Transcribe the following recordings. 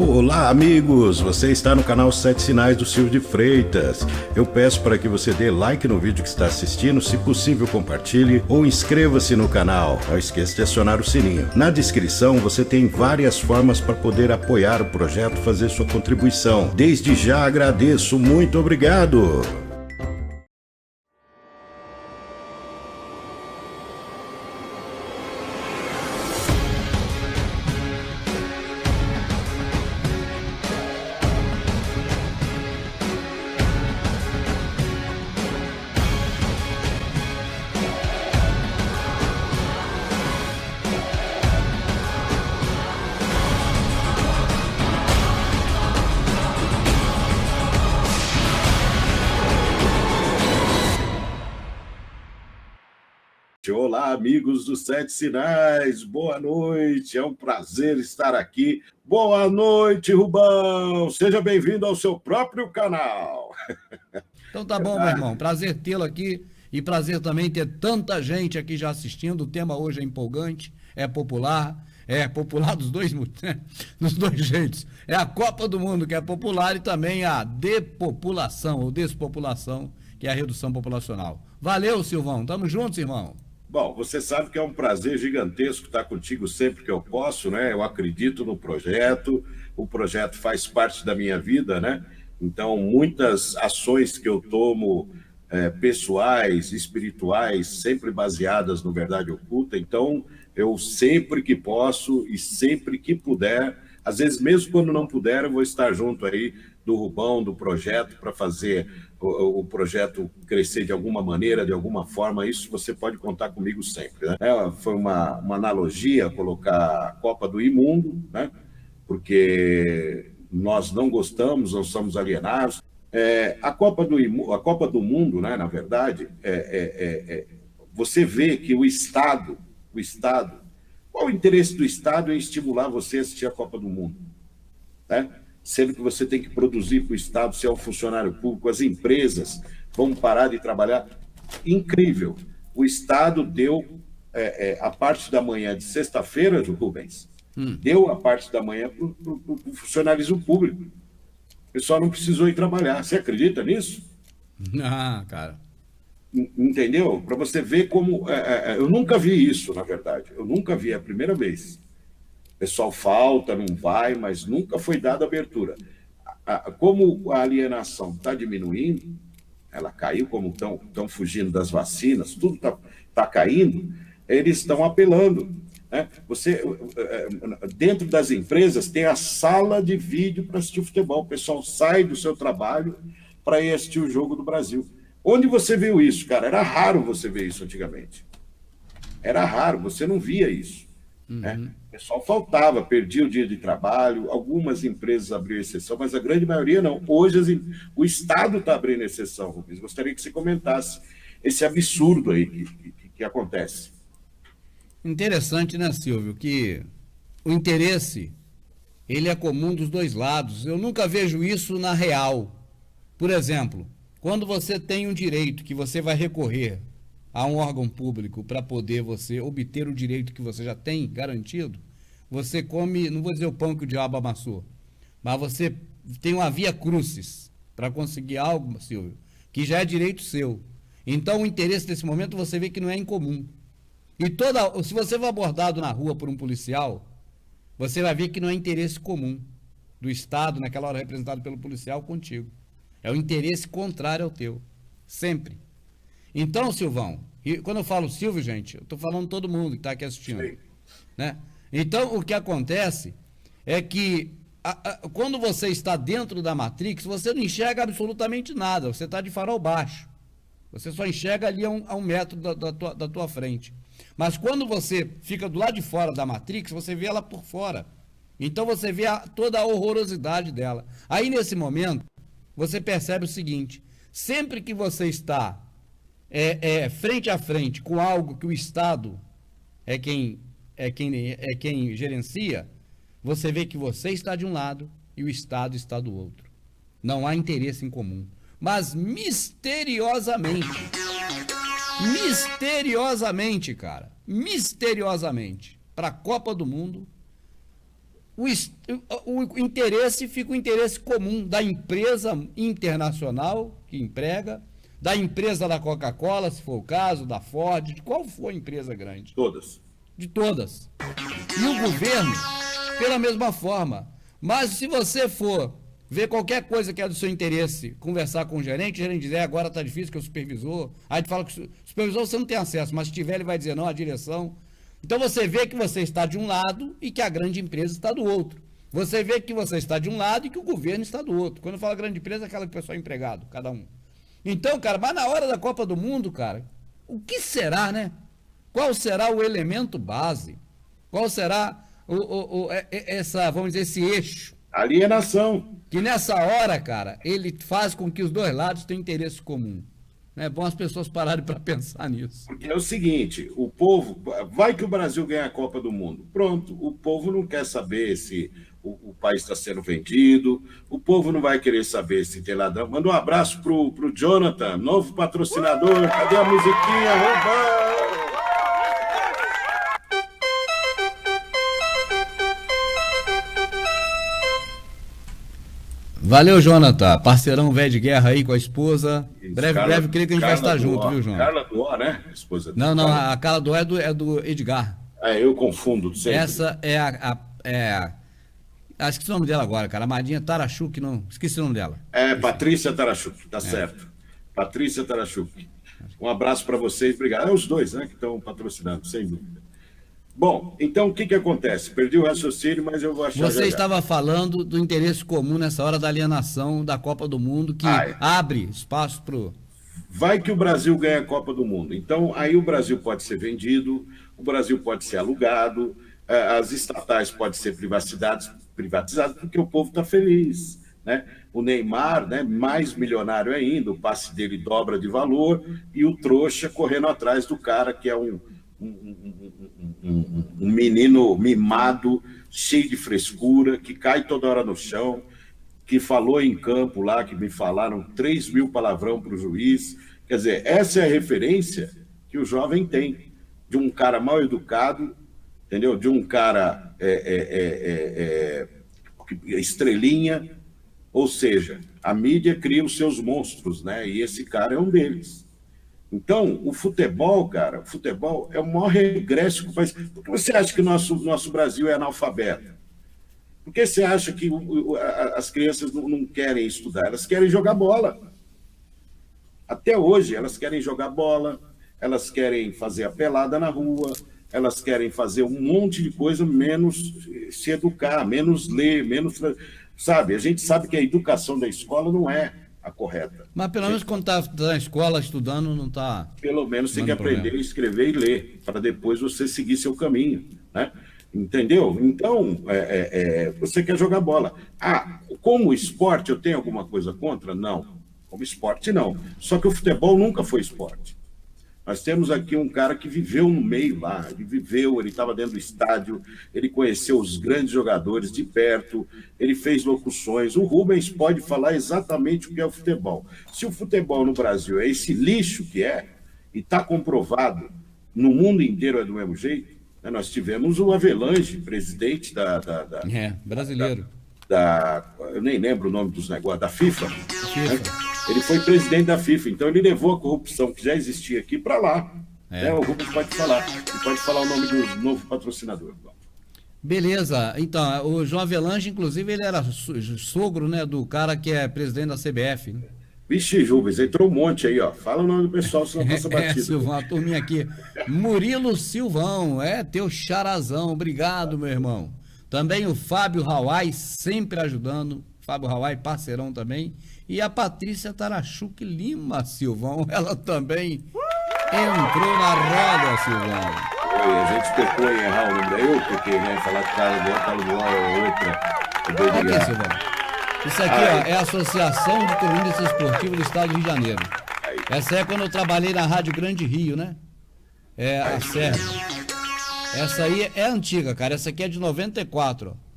Olá, amigos! Você está no canal Sete Sinais do Silvio de Freitas. Eu peço para que você dê like no vídeo que está assistindo, se possível compartilhe ou inscreva-se no canal. Não esqueça de acionar o sininho. Na descrição você tem várias formas para poder apoiar o projeto, fazer sua contribuição. Desde já agradeço, muito obrigado! Olá, amigos dos Sete Sinais, boa noite, é um prazer estar aqui. Boa noite, Rubão, seja bem-vindo ao seu próprio canal. Então tá bom, meu irmão, prazer tê-lo aqui e prazer também ter tanta gente aqui já assistindo. O tema hoje é empolgante, é popular dos dois jeitos. É a Copa do Mundo, que é popular, e também a depopulação ou despopulação, que é a redução populacional. Valeu, Silvão, tamo juntos, irmão. Bom, você sabe que é um prazer gigantesco estar contigo sempre que eu posso, né? Eu acredito no projeto, o projeto faz parte da minha vida, né? Então, muitas ações que eu tomo, pessoais, espirituais, sempre baseadas no Verdade Oculta. Então, eu sempre que posso e sempre que puder, às vezes mesmo quando não puder, eu vou estar junto aí do Rubão, do projeto, para fazer o projeto crescer de alguma maneira, de alguma forma. Isso você pode contar comigo sempre, né? Foi uma analogia colocar a Copa do Imundo, né? Porque nós não gostamos, não somos alienados. A Copa do Mundo, né, na verdade, você vê que o Estado, qual o interesse do Estado em estimular você a assistir a Copa do Mundo, né? Sendo que você tem que produzir para o Estado, se é um funcionário público, as empresas vão parar de trabalhar. Incrível. O Estado deu a parte da manhã de sexta-feira, Rubens, deu a parte da manhã para o funcionalismo público. O pessoal não precisou ir trabalhar. Você acredita nisso? Ah, cara. Entendeu? Para você ver como... eu nunca vi isso, na verdade. Eu nunca vi, é a primeira vez. O pessoal falta, não vai, mas nunca foi dada abertura. Como a alienação está diminuindo, ela caiu, como estão fugindo das vacinas, tudo está caindo, eles estão apelando, né? Dentro das empresas, tem a sala de vídeo para assistir o futebol. O pessoal sai do seu trabalho para ir assistir o jogo do Brasil. Onde você viu isso, cara? Era raro você ver isso antigamente. Era raro, você não via isso. Né? O pessoal faltava, perdia o dia de trabalho, algumas empresas abriam exceção, mas a grande maioria não. Hoje o Estado está abrindo exceção, Rubens. Gostaria que você comentasse esse absurdo aí que acontece. Interessante, né, Silvio, que o interesse, ele é comum dos dois lados. Eu nunca vejo isso na real. Por exemplo, quando você tem um direito que você vai recorrer a um órgão público para poder você obter o direito que você já tem garantido, você come, não vou dizer o pão que o diabo amassou, mas você tem uma via crucis para conseguir algo, Silvio, que já é direito seu. Então o interesse desse momento você vê que não é incomum. E se você for abordado na rua por um policial, você vai ver que não é interesse comum do Estado, naquela hora representado pelo policial, contigo. É o interesse contrário ao teu. Sempre. Então, Silvão, e quando eu falo Silvio, gente, eu estou falando todo mundo que está aqui assistindo. Né? Então, o que acontece é que quando você está dentro da Matrix, você não enxerga absolutamente nada, você está de farol baixo. Você só enxerga ali a um metro da tua frente. Mas quando você fica do lado de fora da Matrix, você vê ela por fora. Então você vê toda a horrorosidade dela. Aí, nesse momento, você percebe o seguinte: sempre que você está frente a frente com algo que o Estado é quem gerencia, você vê que você está de um lado e o Estado está do outro. Não há interesse em comum. Mas misteriosamente, cara, misteriosamente, para a Copa do Mundo, o interesse fica o interesse comum da empresa internacional que emprega, da empresa da Coca-Cola, se for o caso, da Ford, de qual for a empresa grande. Todas. De todas. E o governo, pela mesma forma. Mas se você for ver qualquer coisa que é do seu interesse, conversar com o gerente diz, agora está difícil, que é o supervisor. Aí tu fala que o supervisor você não tem acesso, mas se tiver ele vai dizer, não, a direção. Então você vê que você está de um lado e que a grande empresa está do outro. Você vê que você está de um lado e que o governo está do outro. Quando eu falo grande empresa, é aquela que o pessoal é empregado, cada um. Então, cara, mas na hora da Copa do Mundo, cara, o que será, né? Qual será o elemento base? Qual será essa, vamos dizer, esse eixo? Alienação. Que nessa hora, cara, ele faz com que os dois lados tenham interesse comum. É bom as pessoas pararem para pensar nisso. Porque é o seguinte, o povo, vai que o Brasil ganha a Copa do Mundo. Pronto, o povo não quer saber se o país está sendo vendido, o povo não vai querer saber se tem ladrão. Manda um abraço pro Jonathan, novo patrocinador. Cadê a musiquinha? Oba! Valeu, Jonathan. Parceirão velho de guerra aí com a esposa. Breve, creio que a gente vai estar junto, viu, João? Carla Duó, né? A esposa dele. Não, a Carla Duó é do Edgar. Eu confundo sempre. Essa é acho que esqueci o nome dela agora, cara. Amadinha Tarachuk, não. Esqueci o nome dela. Patrícia Tarachuk, tá certo. Patrícia Tarachuk. Um abraço para vocês, obrigado. É os dois, né, que estão patrocinando, sem dúvida. Bom, então o que acontece? Perdi o raciocínio, mas eu vou achar. Você estava falando do interesse comum nessa hora da alienação da Copa do Mundo, que abre espaço para o. Vai que o Brasil ganha a Copa do Mundo. Então, aí o Brasil pode ser vendido, o Brasil pode ser alugado, as estatais podem ser privatizadas, porque o povo está feliz, né? O Neymar, né, mais milionário ainda, o passe dele dobra de valor, e o trouxa correndo atrás do cara que é um menino mimado, cheio de frescura, que cai toda hora no chão, que falou em campo lá, que me falaram 3.000 palavrão para o juiz. Quer dizer, essa é a referência que o jovem tem, de um cara mal educado, entendeu? De um cara estrelinha, ou seja, a mídia cria os seus monstros, né? E esse cara é um deles. Então, o futebol, cara, o futebol é o maior regresso que faz. Por que você acha que o nosso Brasil é analfabeto? Por que você acha que as crianças não querem estudar? Elas querem jogar bola. Até hoje, elas querem jogar bola, elas querem fazer a pelada na rua, elas querem fazer um monte de coisa, menos se educar, menos ler, menos... Sabe, a gente sabe que a educação da escola não é a correta. Mas pelo menos quando está na escola estudando, não está... Pelo menos tem que aprender a escrever e ler, para depois você seguir seu caminho, né? Entendeu? Então, você quer jogar bola. Como esporte, eu tenho alguma coisa contra? Não. Como esporte, não. Só que o futebol nunca foi esporte. Nós temos aqui um cara que viveu no meio lá, ele estava dentro do estádio, ele conheceu os grandes jogadores de perto, ele fez locuções. O Rubens pode falar exatamente o que é o futebol. Se o futebol no Brasil é esse lixo que é, e está comprovado, no mundo inteiro é do mesmo jeito, né? Nós tivemos o Avelange, presidente brasileiro. Eu nem lembro o nome dos negócios, da FIFA. Né? Ele foi presidente da FIFA, então ele levou a corrupção que já existia aqui para lá. Né? O Rubens pode falar. Ele pode falar o nome do novo patrocinador. Beleza. Então, o João Avelange, inclusive, ele era sogro, né, do cara que é presidente da CBF. Né? Vixe, Rubens, entrou um monte aí, ó. Fala o nome do pessoal, senão passa batido. Silvão, a turminha aqui. Murilo Silvão, teu charazão. Obrigado, meu irmão. Também o Fábio Hawaii, sempre ajudando. Fábio Hawaii, parceirão também. E a Patrícia Tarachuk Lima, Silvão, ela também entrou na roda, Silvão. Oi, a gente pecou em errar o nome da eu, porque, né, falar que Carlos Duó é outra. Aqui, Silvão. Isso aqui, ó, é a Associação de Cronistas Esportivos do Estado do Rio de Janeiro. Essa é quando eu trabalhei na Rádio Grande Rio, né? A Sérgio. Essa aí é antiga, cara. Essa aqui é de 94, ó.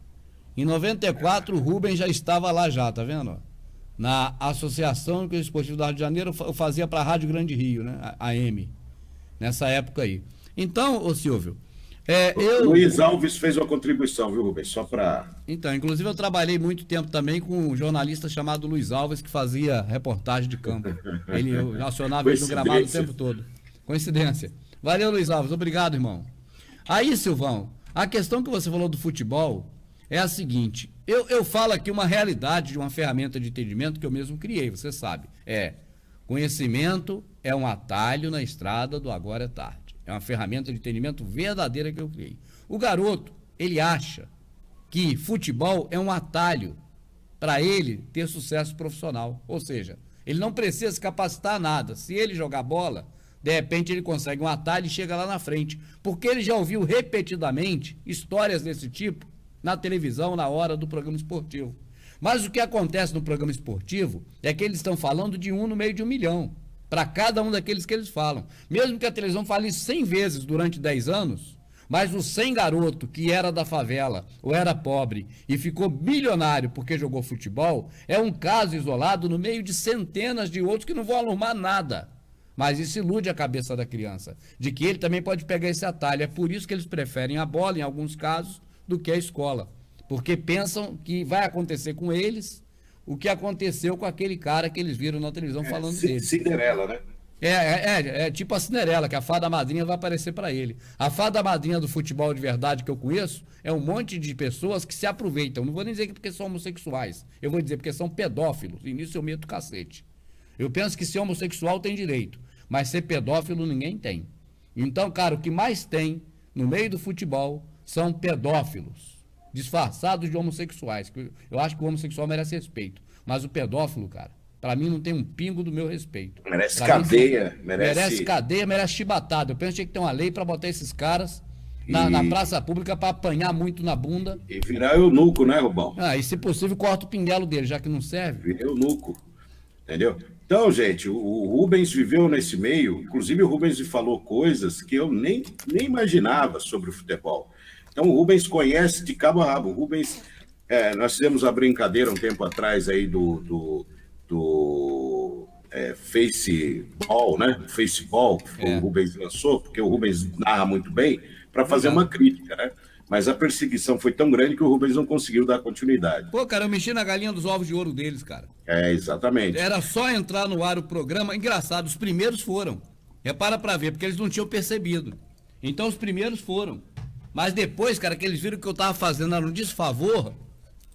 Em 94, o Rubens já estava lá já, tá vendo? Na Associação de Esportivos do Rio de Janeiro, eu fazia para a Rádio Grande Rio, né? AM, nessa época aí. Então, ô Silvio, Eu... Luiz Alves fez uma contribuição, viu, Rubens? Só para... Então, inclusive eu trabalhei muito tempo também com um jornalista chamado Luiz Alves, que fazia reportagem de campo. Eu acionava ele no gramado o tempo todo. Coincidência. Valeu, Luiz Alves. Obrigado, irmão. Aí, Silvão, a questão que você falou do futebol é a seguinte. Eu falo aqui uma realidade de uma ferramenta de entendimento que eu mesmo criei, você sabe. Conhecimento é um atalho na estrada do agora é tarde. É uma ferramenta de entendimento verdadeira que eu criei. O garoto, ele acha que futebol é um atalho para ele ter sucesso profissional. Ou seja, ele não precisa se capacitar a nada. Se ele jogar bola, de repente ele consegue um atalho e chega lá na frente. Porque ele já ouviu repetidamente histórias desse tipo na televisão, na hora do programa esportivo. Mas o que acontece no programa esportivo é que eles estão falando de 1 no meio de 1 milhão. Para cada um daqueles que eles falam. Mesmo que a televisão fale isso 100 vezes durante 10 anos, mas o 100 garoto que era da favela ou era pobre e ficou bilionário porque jogou futebol, é um caso isolado no meio de centenas de outros que não vão arrumar nada. Mas isso ilude a cabeça da criança, de que ele também pode pegar esse atalho. É por isso que eles preferem a bola, em alguns casos, do que a escola. Porque pensam que vai acontecer com eles o que aconteceu com aquele cara que eles viram na televisão falando dele. Cinderela, né? É tipo a Cinderela, que a fada madrinha vai aparecer para ele. A fada madrinha do futebol de verdade que eu conheço é um monte de pessoas que se aproveitam. Não vou nem dizer que porque são homossexuais, eu vou dizer porque são pedófilos. E nisso eu meto cacete. Eu penso que ser homossexual tem direito, mas ser pedófilo ninguém tem. Então, cara, o que mais tem no meio do futebol são pedófilos, disfarçados de homossexuais. Eu acho que o homossexual merece respeito, mas o pedófilo, cara, pra mim não tem um pingo do meu respeito. Merece pra cadeia. Mim, merece cadeia, merece chibatada. Eu penso que tinha que ter uma lei pra botar esses caras na praça pública pra apanhar muito na bunda. E virar eunuco, né, Rubão? E se possível corta o pinguelo dele, já que não serve. Virar eunuco, entendeu? Então, gente, o Rubens viveu nesse meio, inclusive o Rubens falou coisas que eu nem imaginava sobre o futebol. Então o Rubens conhece de cabo a rabo. O Rubens, nós fizemos uma brincadeira um tempo atrás aí do Faceball, né? Faceball, que o Rubens lançou, porque o Rubens narra muito bem, para fazer uma crítica, né? Mas a perseguição foi tão grande que o Rubens não conseguiu dar continuidade. Pô, cara, eu mexi na galinha dos ovos de ouro deles, cara. Exatamente. Era só entrar no ar o programa. Engraçado, os primeiros foram. Repara pra ver, porque eles não tinham percebido. Então os primeiros foram. Mas depois, cara, que eles viram que eu tava fazendo era um desfavor,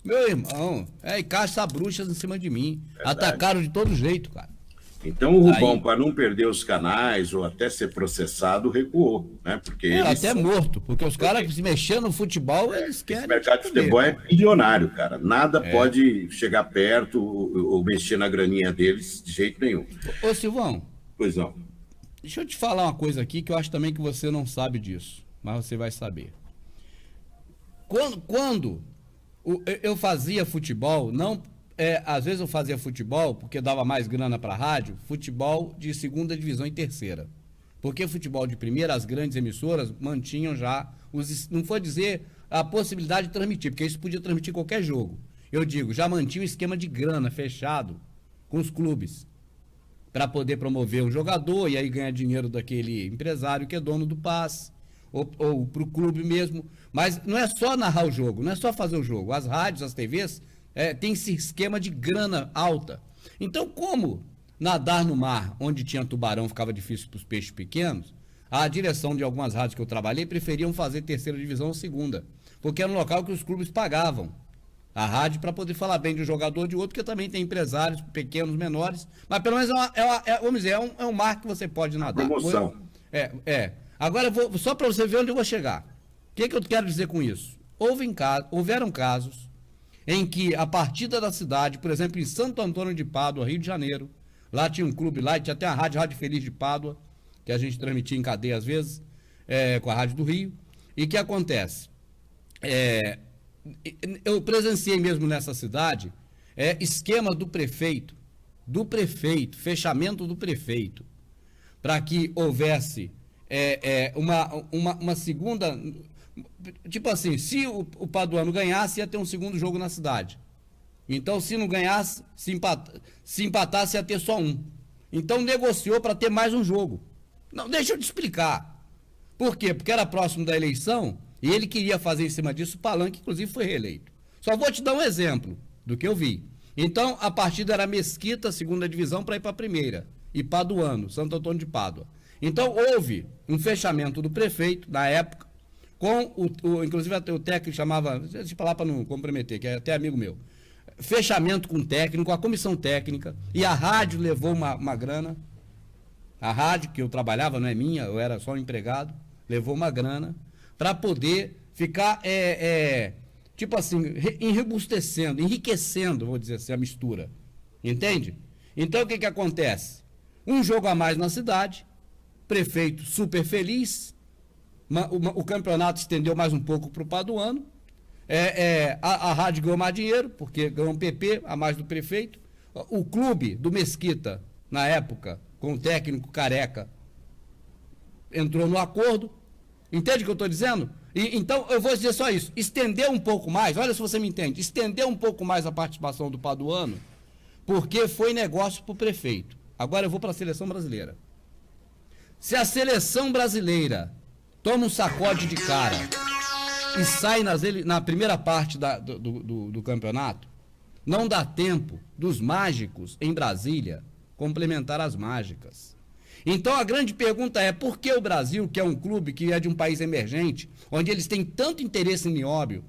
meu irmão, e caça bruxas em cima de mim. Verdade. Atacaram de todo jeito, cara. Então o Rubão, para não perder os canais ou até ser processado, recuou, né? Porque até morto, porque os caras que se mexendo no futebol, eles querem. Esse mercado de futebol é bilionário, cara. Nada pode chegar perto ou mexer na graninha deles de jeito nenhum. Ô Silvão. Pois não. Deixa eu te falar uma coisa aqui que eu acho também que você não sabe disso, mas você vai saber. Quando eu fazia futebol, não... às vezes eu fazia futebol, porque dava mais grana para a rádio, futebol de segunda divisão e terceira. Porque futebol de primeira, as grandes emissoras mantinham já, não foi dizer a possibilidade de transmitir, porque isso podia transmitir qualquer jogo. Eu digo, já mantinha um esquema de grana fechado com os clubes, para poder promover um jogador e aí ganhar dinheiro daquele empresário que é dono do passe, ou para o clube mesmo. Mas não é só narrar o jogo, não é só fazer o jogo. As rádios, as TVs... tem esse esquema de grana alta. Então, como nadar no mar, onde tinha tubarão, ficava difícil para os peixes pequenos, a direção de algumas rádios que eu trabalhei preferiam fazer terceira divisão ou segunda, porque era um local que os clubes pagavam a rádio para poder falar bem de um jogador de outro, porque também tem empresários pequenos, menores, mas pelo menos vamos dizer, é um mar que você pode nadar. Promoção. Agora, só para você ver onde eu vou chegar. O que eu quero dizer com isso? Houveram casos em que a partida da cidade, por exemplo, em Santo Antônio de Pádua, Rio de Janeiro, lá tinha um clube lá, tinha até a Rádio Feliz de Pádua, que a gente transmitia em cadeia às vezes, com a Rádio do Rio. E o que acontece? Eu presenciei mesmo nessa cidade esquema do prefeito, fechamento do prefeito, para que houvesse uma segunda... Tipo assim, se o Paduano ganhasse, ia ter um segundo jogo na cidade. Então, se não ganhasse, se empatasse, ia ter só um. Então, negociou para ter mais um jogo. Não, deixa eu te explicar. Por quê? Porque era próximo da eleição e ele queria fazer em cima disso o palanque, inclusive foi reeleito. Só vou te dar um exemplo do que eu vi. Então, a partida era Mesquita, segunda divisão, para ir para a primeira. E Paduano, Santo Antônio de Pádua. Então, houve um fechamento do prefeito, na época, com inclusive o técnico chamava, deixa eu falar para não comprometer, que é até amigo meu, fechamento com o técnico, a comissão técnica, e a rádio levou uma grana. A rádio, que eu trabalhava, não é minha, eu era só um empregado, levou uma grana para poder ficar, tipo assim, enriquecendo, vou dizer assim, a mistura. Entende? Então, o que acontece? Um jogo a mais na cidade, prefeito super feliz, o campeonato estendeu mais um pouco para o Paduano, a rádio ganhou mais dinheiro, porque ganhou um PP a mais do prefeito, o clube do Mesquita, na época, com o técnico Careca, entrou no acordo. Entende o que eu estou dizendo? Então, eu vou dizer só isso. Estender um pouco mais, olha se você me entende, estender um pouco mais a participação do Paduano, porque foi negócio para o prefeito. Agora eu vou para a seleção brasileira. Se a seleção brasileira toma um sacode de cara e sai na primeira parte do campeonato, não dá tempo dos mágicos em Brasília complementar as mágicas. Então a grande pergunta é, por que o Brasil, que é um clube que é de um país emergente, onde eles têm tanto interesse em nióbio,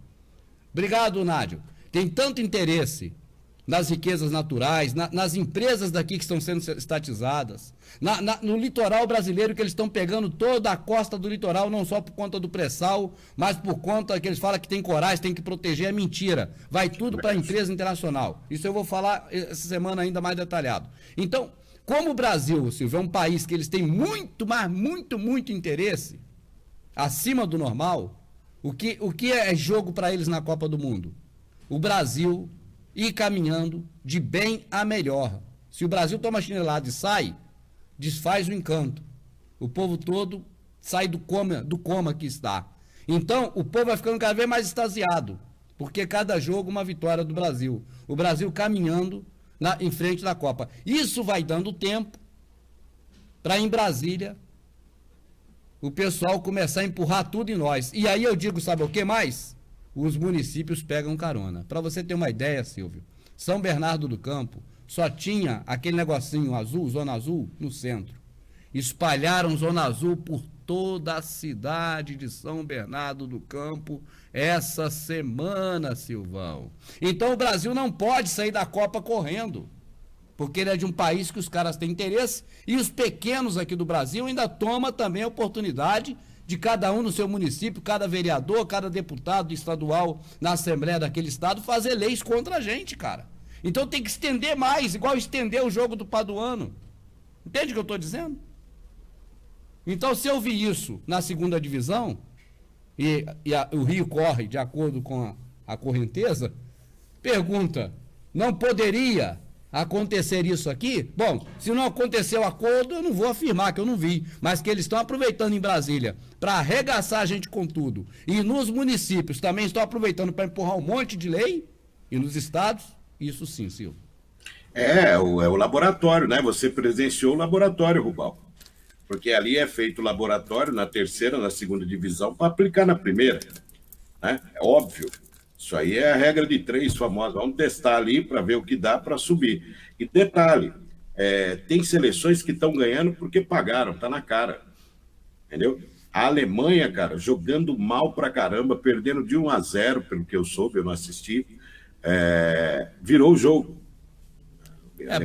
obrigado, Nádio, tem tanto interesse nas riquezas naturais, nas empresas daqui que estão sendo estatizadas, no litoral brasileiro, que eles estão pegando toda a costa do litoral, não só por conta do pré-sal, mas por conta que eles falam que tem corais, tem que proteger, é mentira. Vai tudo para a empresa internacional. Isso eu vou falar essa semana ainda mais detalhado. Então, como o Brasil, Silvio, é um país que eles têm muito, mas muito interesse, acima do normal, o que é jogo para eles na Copa do Mundo? O Brasil ir caminhando de bem a melhor. Se o Brasil toma chinelada e sai, desfaz o encanto. O povo todo sai do coma que está. Então, o povo vai ficando cada vez mais extasiado, porque cada jogo uma vitória do Brasil. O Brasil caminhando em frente da Copa. Isso vai dando tempo para, em Brasília, o pessoal começar a empurrar tudo em nós. E aí eu digo, sabe o que mais? Os municípios pegam carona. Para você ter uma ideia, Silvio, São Bernardo do Campo só tinha aquele negocinho azul, zona azul, no centro. Espalharam zona azul por toda a cidade de São Bernardo do Campo essa semana, Silvão. Então o Brasil não pode sair da Copa correndo, porque ele é de um país que os caras têm interesse, e os pequenos aqui do Brasil ainda tomam também a oportunidade de cada um no seu município, cada vereador, cada deputado estadual na Assembleia daquele estado fazer leis contra a gente, cara. Então tem que estender mais, igual estender o jogo do Paduano. Entende o que eu estou dizendo? Então, se eu vi isso na segunda divisão, o rio corre de acordo com a correnteza, pergunta, não poderia acontecer isso aqui? Bom, se não aconteceu acordo, eu não vou afirmar que eu não vi, mas que eles estão aproveitando em Brasília para arregaçar a gente com tudo, e nos municípios também estão aproveitando para empurrar um monte de lei, e nos estados, isso sim, Silvio. É o laboratório, né? Você presenciou o laboratório, Rubal. Porque ali é feito o laboratório na terceira, na segunda divisão, para aplicar na primeira. Né? É óbvio. Isso aí é a regra de 3 famosa. Vamos testar ali para ver o que dá para subir. E detalhe, tem seleções que estão ganhando porque pagaram, tá na cara. Entendeu? A Alemanha, cara, jogando mal pra caramba, perdendo de 1-0, pelo que eu soube, eu não assisti, virou o jogo.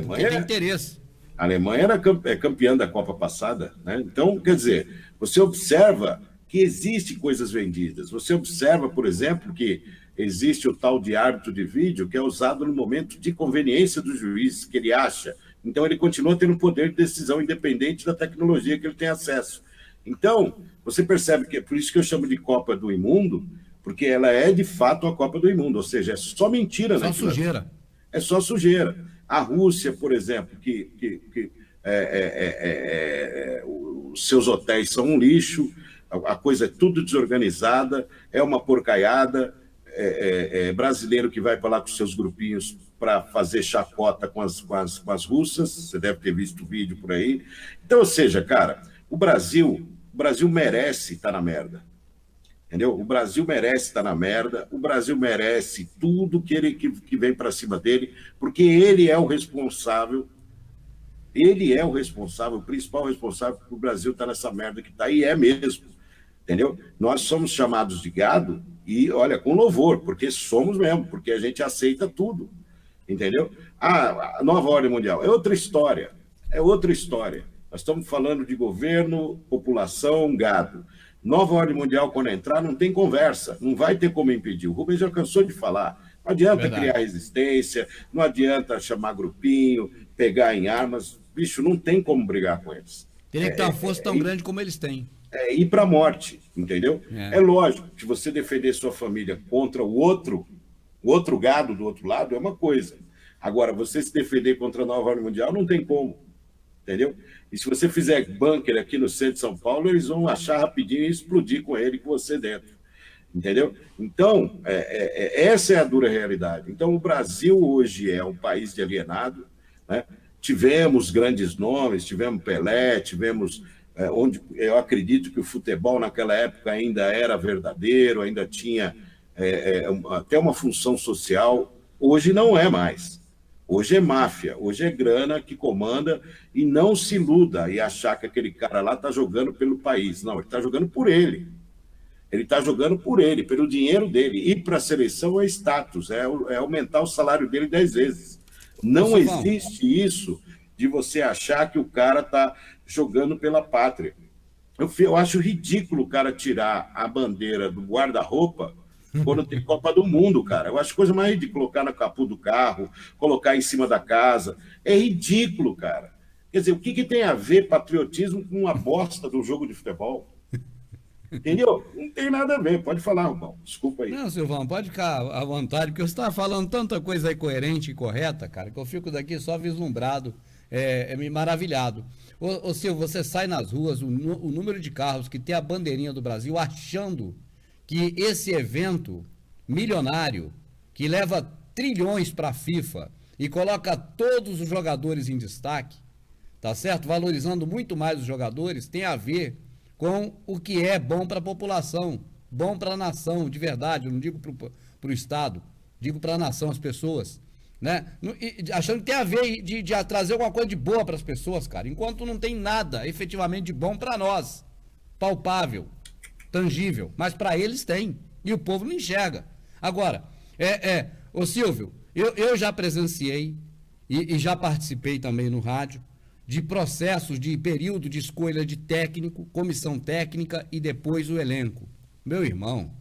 Porque tem interesse. A Alemanha era campeã da Copa passada, né? Então, quer dizer, você observa que existe coisas vendidas. Você observa, por exemplo, que existe o tal de árbitro de vídeo que é usado no momento de conveniência do juiz, que ele acha. Então, ele continua tendo poder de decisão independente da tecnologia que ele tem acesso. Então, você percebe que é por isso que eu chamo de Copa do Imundo, porque ela é, de fato, a Copa do Imundo. Ou seja, é só mentira, né? Só sujeira. É só sujeira. A Rússia, por exemplo, os seus hotéis são um lixo, a coisa é tudo desorganizada, é uma porcaiada, brasileiro que vai para lá com seus grupinhos para fazer chacota com as russas, você deve ter visto o vídeo por aí. Então, ou seja, cara, o Brasil O Brasil merece estar na merda. Entendeu? O Brasil merece estar na merda, o Brasil merece tudo que vem para cima dele, porque ele é o responsável, o principal responsável por o Brasil estar nessa merda que está, e é mesmo. Entendeu? Nós somos chamados de gado, e olha, com louvor, porque somos mesmo, porque a gente aceita tudo. Entendeu? A nova ordem mundial é outra história. Nós estamos falando de governo, população, gado. Nova ordem mundial, quando entrar, não tem conversa, não vai ter como impedir. O Rubens já cansou de falar. Não adianta criar resistência, não adianta chamar grupinho, pegar em armas. Bicho, não tem como brigar com eles. Teria que ter uma força tão grande como eles têm. É ir para a morte, entendeu? É lógico que você defender sua família contra o outro gado do outro lado é uma coisa. Agora, você se defender contra a nova ordem mundial não tem como. Entendeu? E se você fizer bunker aqui no centro de São Paulo, eles vão achar rapidinho e explodir com ele, com você dentro. Entendeu? Então, essa é a dura realidade. Então, o Brasil hoje é um país de alienado, né? Tivemos grandes nomes, tivemos Pelé, tivemos... onde eu acredito que o futebol naquela época ainda era verdadeiro, ainda tinha até uma função social. Hoje não é mais. Hoje é máfia, hoje é grana que comanda, e não se iluda e achar que aquele cara lá está jogando pelo país. Não, ele está jogando por ele. Ele está jogando por ele, pelo dinheiro dele. Ir para a seleção é status, é aumentar o salário dele 10 vezes. Não existe isso de você achar que o cara está jogando pela pátria. Eu acho ridículo o cara tirar a bandeira do guarda-roupa quando tem Copa do Mundo, cara. Eu acho coisa mais ridícula colocar no capô do carro, colocar em cima da casa. É ridículo, cara. Quer dizer, o que tem a ver patriotismo com uma bosta do jogo de futebol? Entendeu? Não tem nada a ver. Pode falar, Rubão. Desculpa aí. Não, Silvão, pode ficar à vontade, porque você está falando tanta coisa aí coerente e correta, cara, que eu fico daqui só vislumbrado, maravilhado. Ô Silvio, você sai nas ruas, o número de carros que tem a bandeirinha do Brasil achando que esse evento milionário, que leva trilhões para a FIFA e coloca todos os jogadores em destaque, tá certo? Valorizando muito mais os jogadores, tem a ver com o que é bom para a população, bom para a nação, de verdade. Eu não digo para o Estado, digo para a nação, as pessoas, né? Achando que tem a ver de trazer alguma coisa de boa para as pessoas, cara, enquanto não tem nada efetivamente de bom para nós, palpável, tangível, mas para eles tem, e o povo não enxerga. Agora, ô Silvio, eu já presenciei e já participei também no rádio de processos de período de escolha de técnico, comissão técnica e depois o elenco. Meu irmão,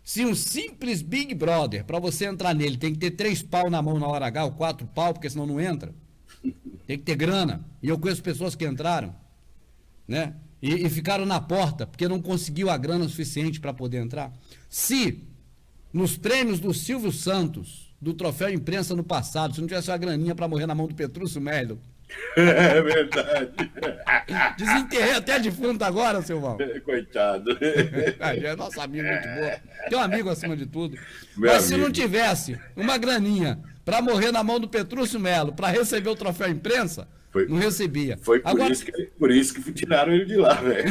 se um simples Big Brother, para você entrar nele, tem que ter 3 pau na mão na hora H, ou 4 pau, porque senão não entra, tem que ter grana, e eu conheço pessoas que entraram, né? E ficaram na porta, porque não conseguiu a grana suficiente para poder entrar. Se nos prêmios do Silvio Santos, do troféu imprensa no passado, se não tivesse uma graninha para morrer na mão do Petrúcio Melo. É verdade. Desenterrei até defunto agora, Silvão. Coitado. É nosso amigo, muito bom. Tem um amigo acima de tudo. Mas se não tivesse uma graninha para morrer na mão do Petrúcio Melo, para receber o troféu imprensa, não recebia. Foi por isso que tiraram ele de lá, velho.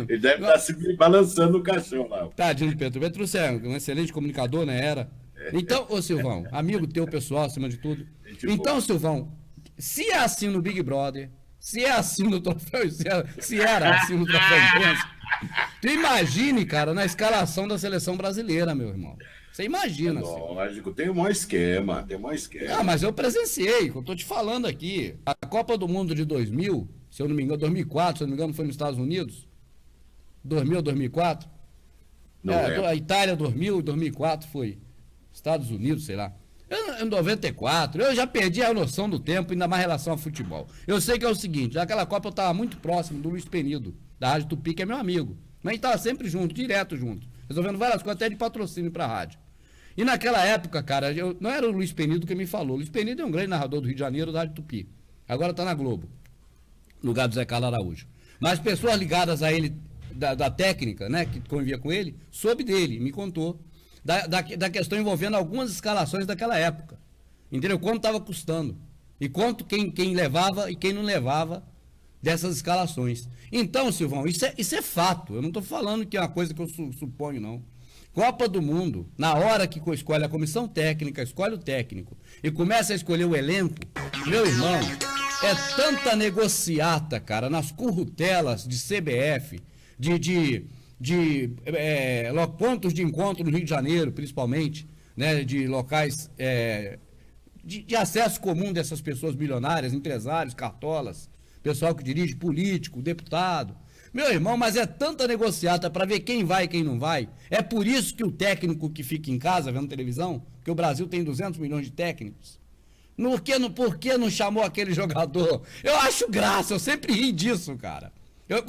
Ele deve estar se balançando no caixão lá. Tadinho do Petrúcio. Petrúcio é um excelente comunicador, né? Era. Então, ô Silvão, amigo teu pessoal, acima de tudo. Então, Silvão, se é assim no Big Brother, se é assim no troféu, se era assim no troféu imprensa, tu imagine, cara, na escalação da seleção brasileira, meu irmão. Você imagina, assim. Lógico, tem um maior esquema, Ah, mas eu presenciei, eu tô te falando aqui. A Copa do Mundo de 2000, se eu não me engano, 2004, se eu não me engano, foi nos Estados Unidos. 2000, 2004. A Itália 2000, 2004 foi Estados Unidos, sei lá. Em 94, eu já perdi a noção do tempo, ainda mais em relação ao futebol. Eu sei que é o seguinte, naquela Copa eu estava muito próximo do Luiz Penido, da Rádio Tupi, que é meu amigo. Mas a gente estava sempre junto, direto junto, resolvendo várias coisas, até de patrocínio para a rádio. E naquela época, cara, não era o Luiz Penido que me falou. O Luiz Penido é um grande narrador do Rio de Janeiro, da Rádio Tupi. Agora está na Globo, no lugar do Zé Carlos Araújo. Mas pessoas ligadas a ele, da técnica, né, que convivia com ele, soube dele, me contou. Da questão envolvendo algumas escalações daquela época. Entendeu? Quanto estava custando. E quanto quem levava e quem não levava dessas escalações. Então, Silvão, isso é fato. Eu não estou falando que é uma coisa que eu suponho, não. Copa do Mundo, na hora que escolhe a comissão técnica, escolhe o técnico e começa a escolher o elenco, meu irmão, é tanta negociata, cara, nas currutelas de CBF, pontos de encontro no Rio de Janeiro, principalmente, né, de locais de acesso comum dessas pessoas bilionárias, empresários, cartolas, pessoal que dirige, político, deputado. Meu irmão, mas é tanta negociata para ver quem vai e quem não vai. É por isso que o técnico que fica em casa vendo televisão, que o Brasil tem 200 milhões de técnicos, por que não chamou aquele jogador? Eu acho graça, eu sempre ri disso, cara. Eu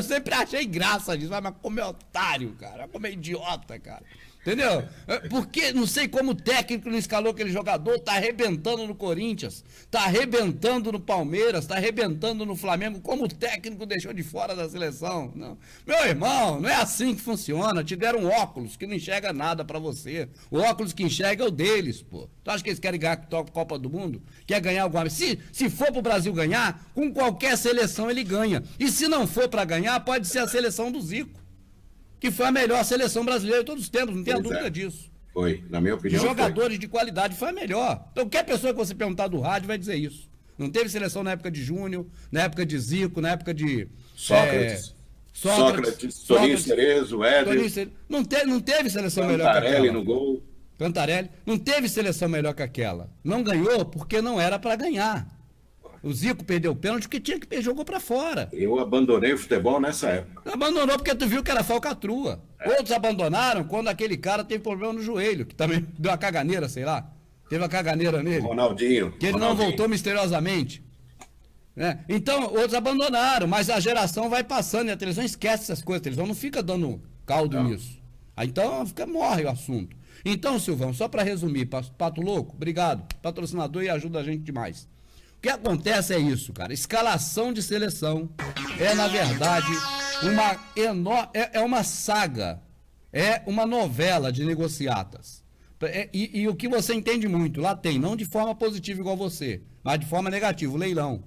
sempre achei graça disso, mas como é otário, cara, como é idiota, cara. Entendeu? Porque não sei como o técnico não escalou aquele jogador, tá arrebentando no Corinthians, tá arrebentando no Palmeiras, tá arrebentando no Flamengo, como o técnico deixou de fora da seleção. Não. Meu irmão, não é assim que funciona. Te deram um óculos que não enxerga nada pra você. O óculos que enxerga é o deles, pô. Tu acha que eles querem ganhar a Copa do Mundo? Quer ganhar alguma vez? Se for pro Brasil ganhar, com qualquer seleção ele ganha. E se não for pra ganhar, pode ser a seleção do Zico, que foi a melhor seleção brasileira de todos os tempos, não tenha dúvida disso. Foi, na minha opinião. De jogadores de qualidade, foi a melhor. Então, qualquer pessoa que você perguntar do rádio vai dizer isso. Não teve seleção na época de Júnior, na época de Zico, na época de Sócrates, Toninho Cerezo, Éder. Não teve seleção melhor que aquela. Cantarelli no gol. Cantarelli. Não teve seleção melhor que aquela. Não ganhou porque não era para ganhar. O Zico perdeu o pênalti porque tinha que jogou pra fora. Eu abandonei o futebol nessa época. Abandonou porque tu viu que era falcatrua. Outros abandonaram quando aquele cara teve problema no joelho, que também deu uma caganeira, sei lá. Teve uma caganeira nele. Ronaldinho. Que ele não voltou misteriosamente. Então, outros abandonaram, mas a geração vai passando e a televisão esquece essas coisas. A televisão não fica dando caldo nisso. Então, morre o assunto. Então, Silvão, só para resumir, Pato Louco, obrigado. Patrocinador e ajuda a gente demais. O que acontece é isso, cara. Escalação de seleção é, na verdade, uma saga, é uma novela de negociatas. E o que você entende muito, lá tem, não de forma positiva igual você, mas de forma negativa, o leilão.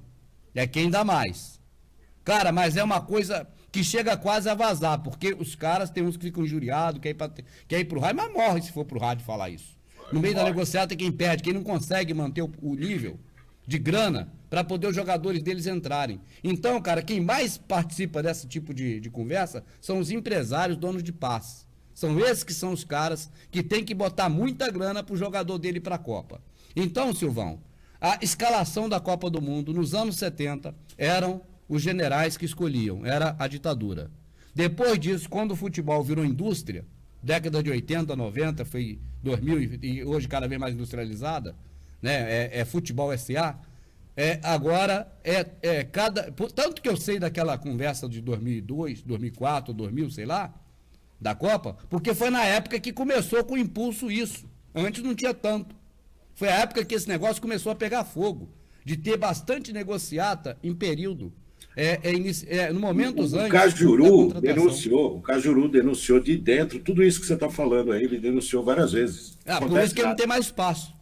É quem dá mais. Cara, mas é uma coisa que chega quase a vazar, porque os caras, tem uns que ficam injuriados, quer ir pro rádio, mas morre se for pro rádio falar isso. No meio da negociata, quem perde, quem não consegue manter o nível de grana para poder os jogadores deles entrarem. Então, cara, quem mais participa desse tipo de conversa são os empresários, donos de passe. São esses que são os caras que tem que botar muita grana pro jogador dele para a Copa. Então, Silvão, a escalação da Copa do Mundo nos anos 70 eram os generais que escolhiam, era a ditadura. Depois disso, quando o futebol virou indústria, década de 80, 90, foi 2000 e hoje cada vez mais industrializada, né? Futebol SA. Agora tanto que eu sei daquela conversa de 2002, 2004, 2000, sei lá, da Copa, porque foi na época que começou com impulso isso. Antes não tinha tanto. Foi a época que esse negócio começou a pegar fogo, de ter bastante negociata em período. No momento antes. O Cajuru denunciou de dentro tudo isso que você está falando aí, ele denunciou várias vezes. Por isso que ele não tem mais espaço.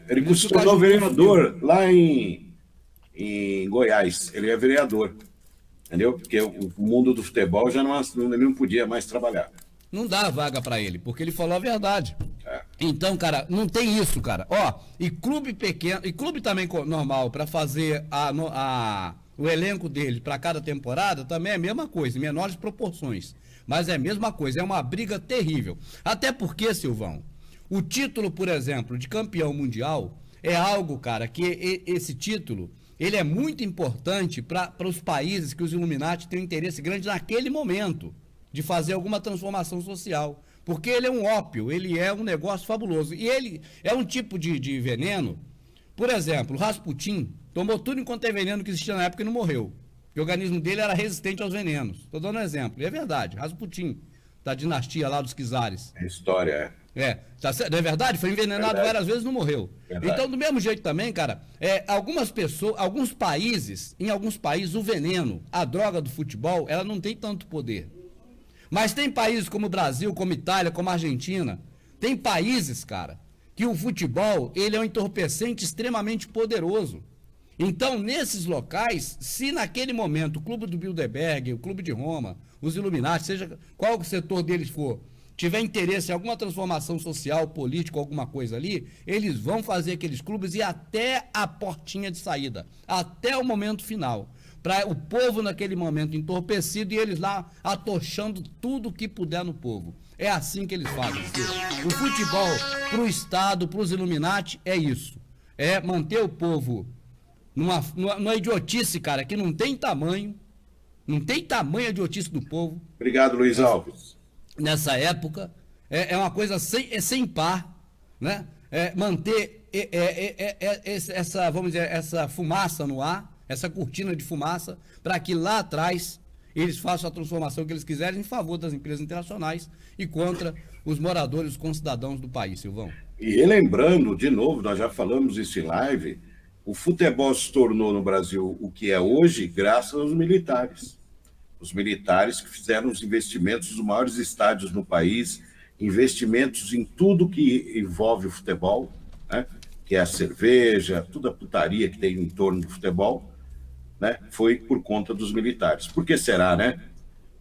Ele se tornou vereador lá em Goiás. Ele é vereador, entendeu? Porque o mundo do futebol ele não podia mais trabalhar. Não dá vaga para ele, porque ele falou a verdade. Então, cara, não tem isso, cara. E clube pequeno, e clube também normal, para fazer o elenco dele para cada temporada, também é a mesma coisa, em menores proporções. Mas é a mesma coisa, é uma briga terrível. Até porque, Silvão, o título, por exemplo, de campeão mundial é algo, cara, que esse título, ele é muito importante para os países que os Illuminati têm um interesse grande naquele momento de fazer alguma transformação social. Porque ele é um ópio, ele é um negócio fabuloso. E ele é um tipo de veneno. Por exemplo, o Rasputin tomou tudo enquanto é veneno que existia na época e não morreu. Porque o organismo dele era resistente aos venenos. Estou dando um exemplo. E é verdade, Rasputin, da dinastia lá dos czares. É história, Tá certo? Não é verdade? Foi envenenado várias vezes e não morreu. Verdade. Então, do mesmo jeito também, cara, alguns países, em alguns países, o veneno, a droga do futebol, ela não tem tanto poder. Mas tem países como o Brasil, como Itália, como a Argentina, tem países, cara, que o futebol ele é um entorpecente extremamente poderoso. Então, nesses locais, se naquele momento o clube do Bilderberg, o clube de Roma, os Illuminati, seja qual o setor deles for, tiver interesse em alguma transformação social, política, alguma coisa ali, eles vão fazer aqueles clubes ir até a portinha de saída, até o momento final. Para o povo naquele momento entorpecido e eles lá atochando tudo que puder no povo. É assim que eles fazem. O futebol para o Estado, para os Illuminati, é isso. É manter o povo numa idiotice, cara, que não tem tamanho a idiotice do povo. Obrigado, Luiz Alves. Nessa época, é uma coisa sem par, né? Manter essa, vamos dizer, essa fumaça no ar, essa cortina de fumaça, para que lá atrás eles façam a transformação que eles quiserem em favor das empresas internacionais e contra os moradores, os concidadãos do país, Silvão. E relembrando, de novo, nós já falamos isso em live, o futebol se tornou no Brasil o que é hoje graças aos militares. Os militares que fizeram os investimentos dos maiores estádios no país, investimentos em tudo que envolve o futebol, né? Que é a cerveja, toda a putaria que tem em torno do futebol, né? Foi por conta dos militares. Por que será, né?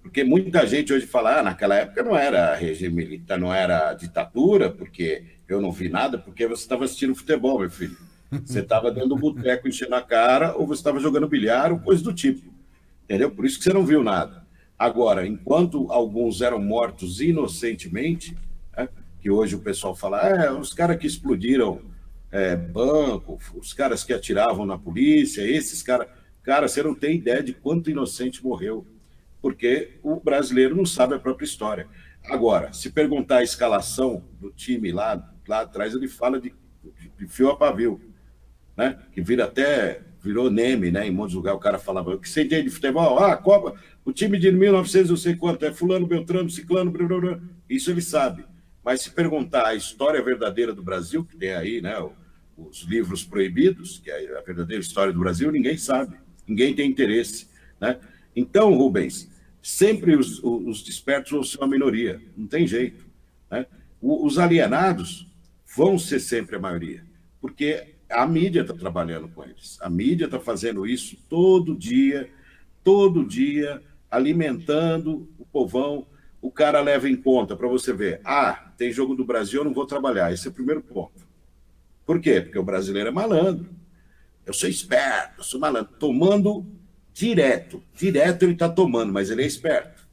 Porque muita gente hoje fala, naquela época não era regime militar, não era ditadura, porque eu não vi nada, porque você estava assistindo futebol, meu filho. Você estava dando um boteco enchendo a cara, ou você estava jogando bilhar, ou coisa do tipo. Entendeu? Por isso que você não viu nada. Agora, enquanto alguns eram mortos inocentemente, né, que hoje o pessoal fala, os caras que explodiram banco, os caras que atiravam na polícia, esses caras... Cara, você não tem ideia de quanto inocente morreu, porque o brasileiro não sabe a própria história. Agora, se perguntar a escalação do time lá atrás, ele fala de fio a pavio, né? Que virou meme, né? Em muitos lugares o cara falava, o que você entende de futebol? Copa, o time de 1900 não sei quanto, é fulano, beltrano, ciclano, blá, blá, blá. Isso ele sabe. Mas se perguntar a história verdadeira do Brasil, que tem aí, né, os livros proibidos, que é a verdadeira história do Brasil, ninguém sabe, ninguém tem interesse, né? Então, Rubens, sempre os despertos vão ser uma minoria, não tem jeito, né? Os alienados vão ser sempre a maioria, porque a mídia está trabalhando com eles. A mídia está fazendo isso todo dia, alimentando o povão. O cara leva em conta, para você ver, tem jogo do Brasil, eu não vou trabalhar. Esse é o primeiro ponto. Por quê? Porque o brasileiro é malandro. Eu sou esperto, eu sou malandro. Tomando direto ele está tomando, mas ele é esperto.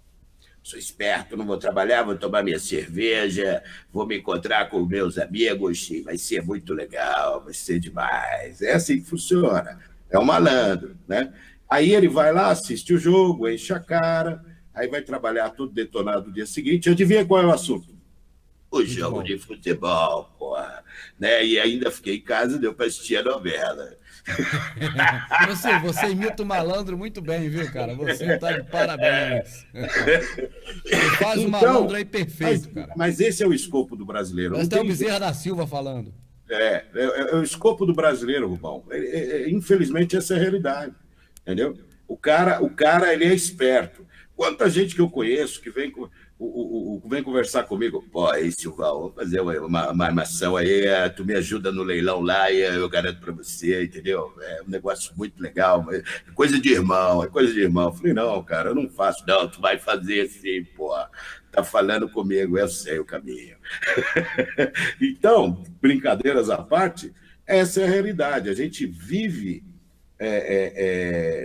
Sou esperto, não vou trabalhar, vou tomar minha cerveja, vou me encontrar com meus amigos, vai ser muito legal, vai ser demais. É assim que funciona. É um malandro, né? Aí ele vai lá, assiste o jogo, enche a cara, aí vai trabalhar tudo detonado no dia seguinte. Adivinha qual é o assunto? O jogo de futebol, porra. Né? E ainda fiquei em casa, deu para assistir a novela. Você imita o malandro muito bem, viu, cara? Você está de parabéns. Você faz o malandro aí perfeito, cara. Mas esse é o escopo do brasileiro. Mas tem o Bezerra da Silva falando. É o escopo do brasileiro, Rubão. Infelizmente, essa é a realidade. Entendeu? O cara ele é esperto. Quanta gente que eu conheço que vem conversar comigo, aí, Silvão, vou fazer uma armação aí, tu me ajuda no leilão lá e eu garanto para você, entendeu? É um negócio muito legal, é coisa de irmão. Eu falei, não, cara, eu não faço. Não, tu vai fazer sim, pô. Tá falando comigo, eu sei o caminho. Então, brincadeiras à parte, essa é a realidade. A gente vive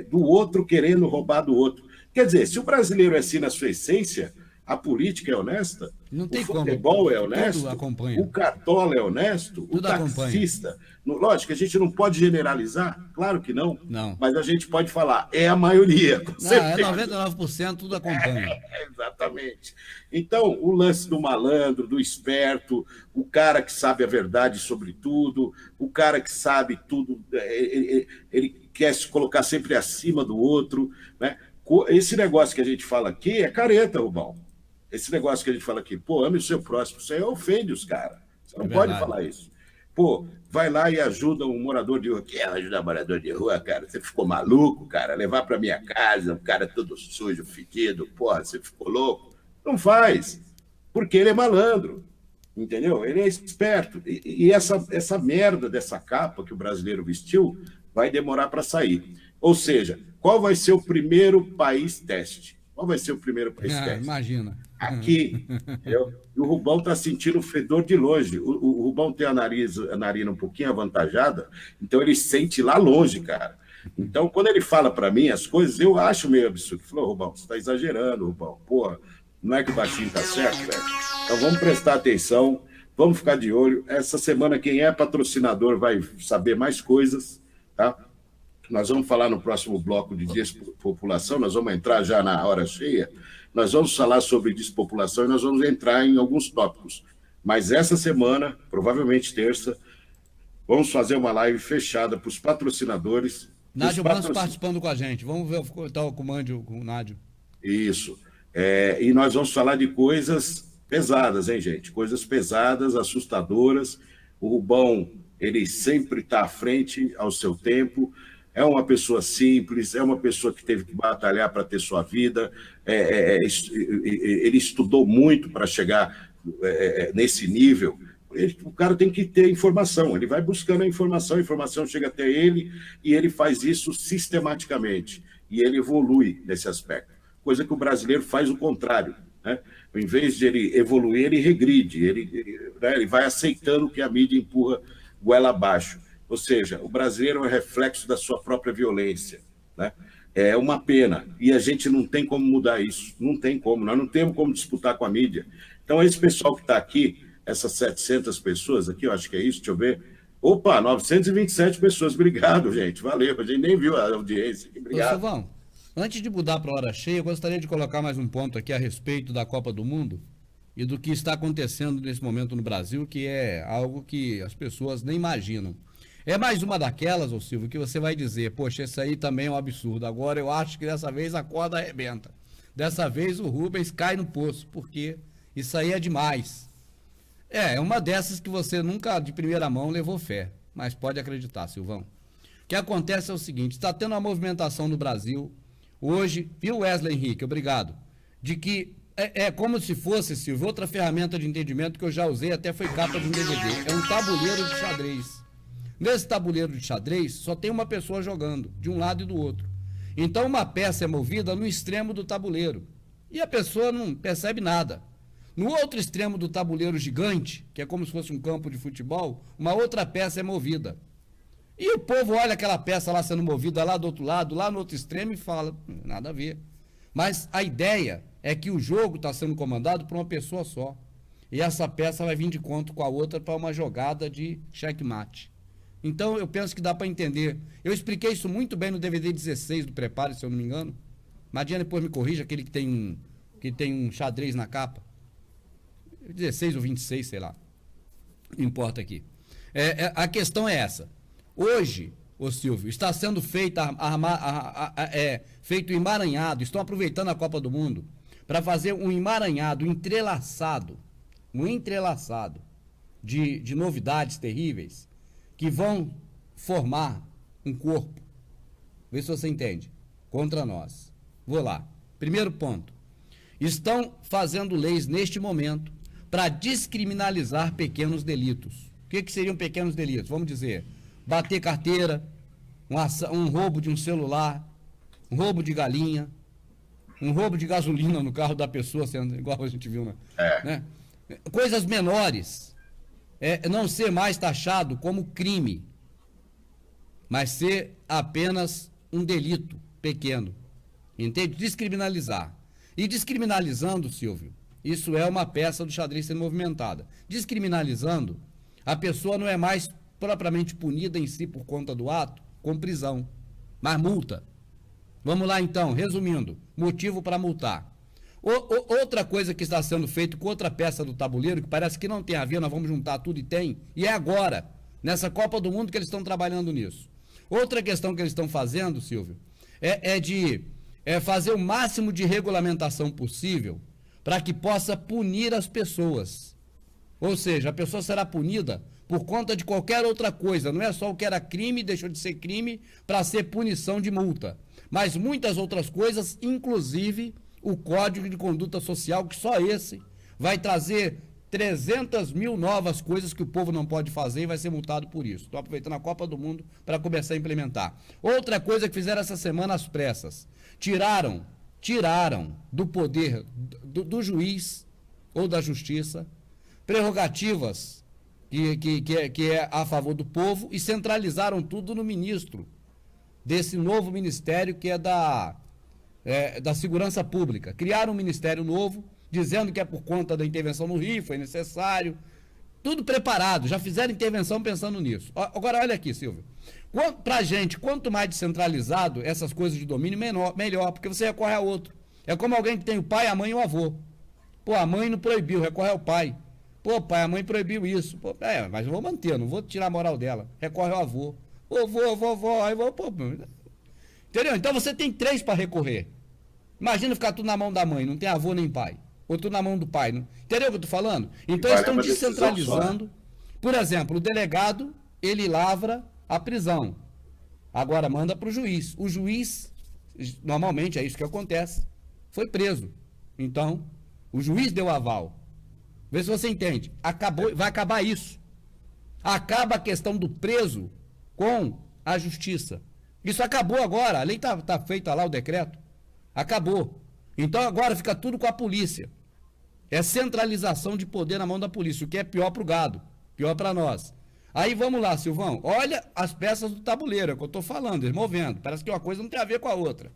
do outro querendo roubar do outro. Quer dizer, se o brasileiro é assim na sua essência, a política é honesta, não tem o futebol como. É honesto, o cartola é honesto, tudo o taxista... Lógico, a gente não pode generalizar, claro que não, mas a gente pode falar, é a maioria. Com certeza. 99%, tudo acompanha. Exatamente. Então, o lance do malandro, do esperto, o cara que sabe a verdade sobre tudo, o cara que sabe tudo, ele quer se colocar sempre acima do outro, né? Esse negócio que a gente fala aqui é careta, Rubão. Esse negócio que a gente fala aqui, ame o seu próximo, isso aí ofende os caras. Você não pode falar isso. Vai lá e ajuda um morador de rua. Quer ajudar um morador de rua, cara? Você ficou maluco, cara? Levar para minha casa, um cara todo sujo, fedido, você ficou louco? Não faz, porque ele é malandro. entendeu? Ele é esperto. E essa merda dessa capa que o brasileiro vestiu vai demorar para sair. Ou seja, qual vai ser o primeiro país teste? Qual vai ser o primeiro país teste? Imagina. Aqui, entendeu? E o Rubão está sentindo o fedor de longe. O Rubão tem a narina um pouquinho avantajada, então ele sente lá longe, cara. Então, quando ele fala para mim as coisas, eu acho meio absurdo. Ele falou, Rubão, você está exagerando, Rubão. Porra, não é que o baixinho tá certo, velho? Então vamos prestar atenção, vamos ficar de olho. Essa semana, quem é patrocinador vai saber mais coisas, tá? Nós vamos falar no próximo bloco de despopulação, nós vamos entrar já na hora cheia, nós vamos falar sobre despopulação e nós vamos entrar em alguns tópicos. Mas essa semana, provavelmente terça, vamos fazer uma live fechada para os patrocinadores. Nádio Manso participando com a gente. Vamos ver o comando com o Nádio. Isso. E nós vamos falar de coisas pesadas, hein, gente? Coisas pesadas, assustadoras. O Rubão, ele sempre está à frente ao seu tempo. É uma pessoa simples, é uma pessoa que teve que batalhar para ter sua vida. Ele estudou muito para chegar nesse nível. O cara tem que ter informação, ele vai buscando a informação chega até ele e ele faz isso sistematicamente. E ele evolui nesse aspecto. Coisa que o brasileiro faz o contrário, né? Em vez de ele evoluir, ele regride, ele vai aceitando o que a mídia empurra goela abaixo. Ou seja, o brasileiro é reflexo da sua própria violência, né? É uma pena, e a gente não tem como mudar isso, não tem como, nós não temos como disputar com a mídia. Então, esse pessoal que está aqui, essas 700 pessoas aqui, eu acho que é isso, deixa eu ver. Opa, 927 pessoas, obrigado, gente, valeu, a gente nem viu a audiência, obrigado. Ô, Silvão, antes de mudar para a hora cheia, eu gostaria de colocar mais um ponto aqui a respeito da Copa do Mundo e do que está acontecendo nesse momento no Brasil, que é algo que as pessoas nem imaginam. É mais uma daquelas, ô Silvio, que você vai dizer, poxa, esse aí também é um absurdo. Agora eu acho que dessa vez a corda arrebenta. Dessa vez o Rubens cai no poço, porque isso aí é demais. É uma dessas que você nunca de primeira mão levou fé, mas pode acreditar, Silvão. O que acontece é o seguinte, está tendo uma movimentação no Brasil, hoje, viu, Wesley Henrique, obrigado, de que é como se fosse, Silvio, outra ferramenta de entendimento que eu já usei, até foi capa de um DVD, é um tabuleiro de xadrez. Nesse tabuleiro de xadrez, só tem uma pessoa jogando, de um lado e do outro. Então, uma peça é movida no extremo do tabuleiro. E a pessoa não percebe nada. No outro extremo do tabuleiro gigante, que é como se fosse um campo de futebol, uma outra peça é movida. E o povo olha aquela peça lá sendo movida lá do outro lado, lá no outro extremo, e fala, nada a ver. Mas a ideia é que o jogo está sendo comandado por uma pessoa só. E essa peça vai vir de conta com a outra para uma jogada de checkmate. Então, eu penso que dá para entender. Eu expliquei isso muito bem no DVD 16 do Prepare, se eu não me engano. Madinha depois me corrija, aquele que tem um xadrez na capa. 16 ou 26, sei lá. Não importa aqui. A questão é essa. Hoje, ô Silvio, está sendo feito feito emaranhado, estão aproveitando a Copa do Mundo para fazer um emaranhado, um entrelaçado de novidades terríveis, que vão formar um corpo, vê se você entende, contra nós. Vou lá. Primeiro ponto. Estão fazendo leis neste momento para descriminalizar pequenos delitos. O que seriam pequenos delitos? Vamos dizer, bater carteira, um roubo de um celular, um roubo de galinha, um roubo de gasolina no carro da pessoa, sendo igual a gente viu, né? Coisas menores. Não ser mais taxado como crime, mas ser apenas um delito pequeno. Entende? Descriminalizar. E descriminalizando, Silvio, isso é uma peça do xadrez sendo movimentada. Descriminalizando, a pessoa não é mais propriamente punida em si por conta do ato, com prisão, mas multa. Vamos lá então, resumindo, motivo para multar. Outra coisa que está sendo feito com outra peça do tabuleiro, que parece que não tem a ver, nós vamos juntar tudo e tem, e é agora, nessa Copa do Mundo que eles estão trabalhando nisso. Outra questão que eles estão fazendo, Silvio, é fazer o máximo de regulamentação possível para que possa punir as pessoas. Ou seja, a pessoa será punida por conta de qualquer outra coisa, não é só o que era crime, deixou de ser crime, para ser punição de multa, mas muitas outras coisas, inclusive o Código de Conduta Social, que só esse vai trazer 300 mil novas coisas que o povo não pode fazer e vai ser multado por isso. Estou aproveitando a Copa do Mundo para começar a implementar. Outra coisa que fizeram essa semana às pressas. Tiraram do poder do juiz ou da justiça prerrogativas que é a favor do povo e centralizaram tudo no ministro desse novo ministério que é da Segurança Pública. Criaram um ministério novo, dizendo que é por conta da intervenção no Rio, foi necessário. Tudo preparado, já fizeram intervenção pensando nisso. Agora, olha aqui, Silvio. Pra gente, quanto mais descentralizado essas coisas de domínio, melhor, porque você recorre a outro. É como alguém que tem o pai, a mãe e o avô. Pô, a mãe não proibiu, recorre ao pai. Pô, pai, a mãe proibiu isso. Pô, mas eu vou manter, não vou tirar a moral dela. Recorre ao avô. Vô, vovó, aí vou... Pô, entendeu? Então você tem 3 para recorrer. Imagina ficar tudo na mão da mãe, não tem avô nem pai. Ou tudo na mão do pai. Não... Entendeu o que eu tô falando? Então eles estão descentralizando. Por exemplo, o delegado, ele lavra a prisão. Agora manda para o juiz. O juiz, normalmente é isso que acontece, foi preso. Então, o juiz deu aval. Vê se você entende. Vai acabar isso. Acaba a questão do preso com a justiça. Isso acabou agora. A lei tá feita lá, o decreto. Acabou. Então agora fica tudo com a polícia. É centralização de poder na mão da polícia, o que é pior para o gado, pior para nós. Aí vamos lá, Silvão. Olha as peças do tabuleiro, é o que eu estou falando, eles movendo. Parece que uma coisa não tem a ver com a outra.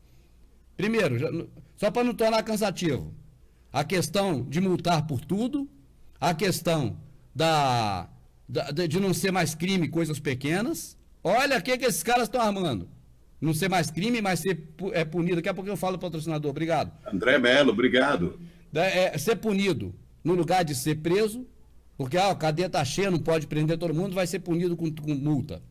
Primeiro, só para não tornar cansativo, a questão de multar por tudo, a questão de não ser mais crime coisas pequenas. Olha o que esses caras estão armando. Não ser mais crime, mas ser punido. Daqui a pouco eu falo, patrocinador. Obrigado. André Melo, obrigado. Ser punido no lugar de ser preso, porque a cadeia está cheia, não pode prender todo mundo, vai ser punido com multa.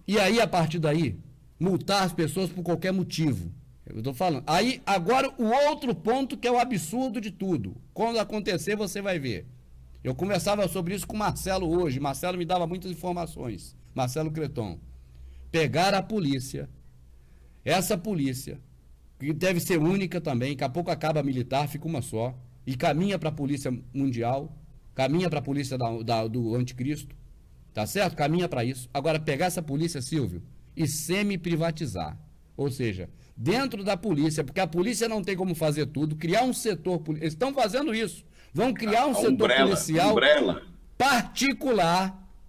E aí, a partir daí, multar as pessoas por qualquer motivo. Eu estou falando. Aí, agora, o outro ponto que é o absurdo de tudo. Quando acontecer, você vai ver. Eu conversava sobre isso com o Marcelo hoje. Marcelo me dava muitas informações. Marcelo Creton. Pegar a polícia, essa polícia, que deve ser única também, daqui a pouco acaba a militar, fica uma só, e caminha para a polícia mundial, caminha para a polícia do anticristo, tá certo? Caminha para isso. Agora, pegar essa polícia, Silvio, e semi-privatizar, ou seja, dentro da polícia, porque a polícia não tem como fazer tudo, criar um setor, eles estão fazendo isso, vão criar um setor policial